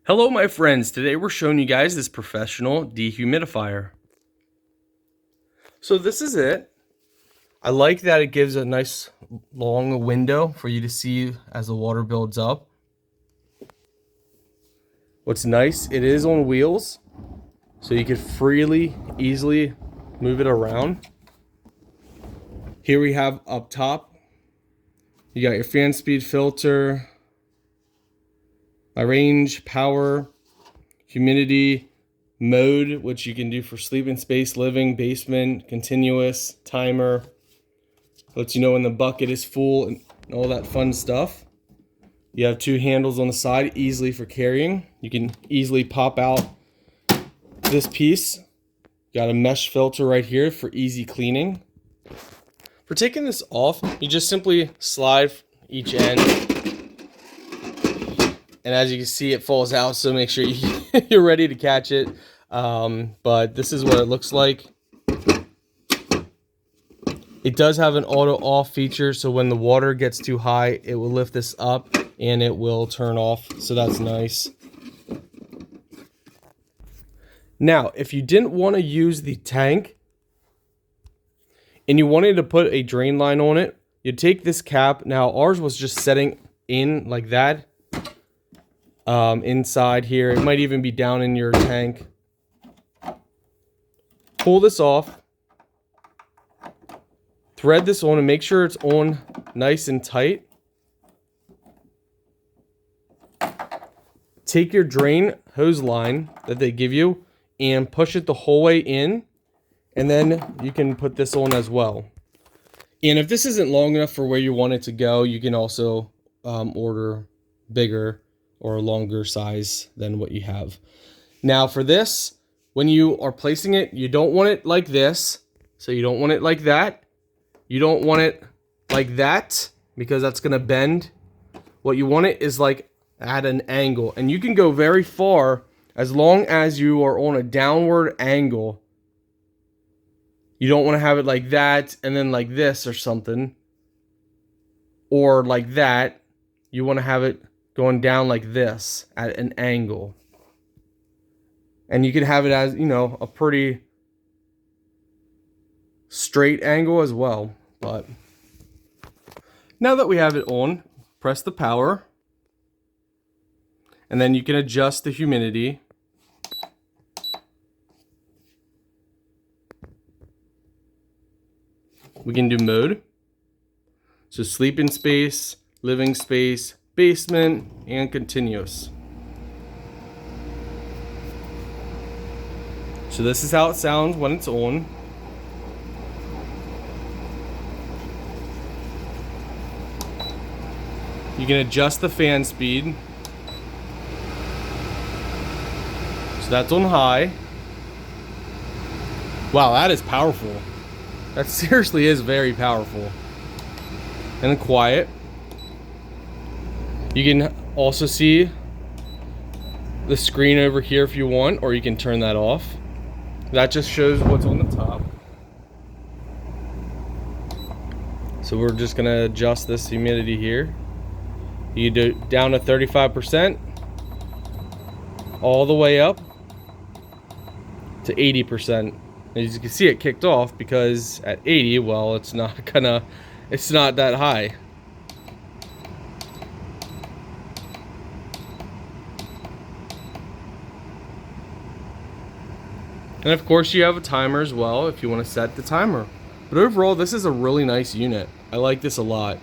Hello my friends, today we're showing you guys this professional dehumidifier. So this is it. I like that it gives a nice long window for you to see as the water builds up. What's nice, it is on wheels, so you could easily move it around. Here we have up top, you got your fan speed filter, my range, power, humidity, mode, which you can do for sleeping space, living, basement, continuous, timer. Lets you know when the bucket is full and all that fun stuff. You have two handles on the side, easily for carrying. You can easily pop out this piece. Got a mesh filter right here for easy cleaning. For taking this off, you just simply slide each end. And as you can see, it falls out, so make sure you're ready to catch it. But this is what it looks like. It does have an auto off feature, so when the water gets too high, it will lift this up and it will turn off, so that's nice. Now, if you didn't want to use the tank and you wanted to put a drain line on it, you take this cap. Now, ours was just setting in like that. Inside here, it might even be down in your tank. Pull this off, thread this on, and make sure it's on nice and tight. Take your drain hose line that they give you and push it the whole way in, and then you can put this on as well. And if this isn't long enough for where you want it to go, you can also order bigger or a longer size than what you have. Now for this, when you are placing it, you don't want it like this. So you don't want it like that. You don't want it like that because that's gonna bend. What you want it is like at an angle. And you can go very far as long as you are on a downward angle. You don't want to have it like that and then like this or something. Or like that. You want to have it going down like this at an angle. And you can have it as, you know, a pretty straight angle as well. But now that we have it on, press the power. And then you can adjust the humidity. We can do mode. So sleeping space, living space, basement, and continuous. So this is how it sounds when it's on. You can adjust the fan speed. So that's on high. Wow, that is powerful. That seriously is very powerful. And then quiet. You can also see the screen over here if you want, or you can turn that off. That just shows what's on the top. So we're just gonna adjust this humidity here. You do it down to 35%, all the way up to 80%. As you can see, it kicked off because at 80, well, it's not that high. And of course you have a timer as well if you want to set the timer. But overall, this is a really nice unit. I like this a lot.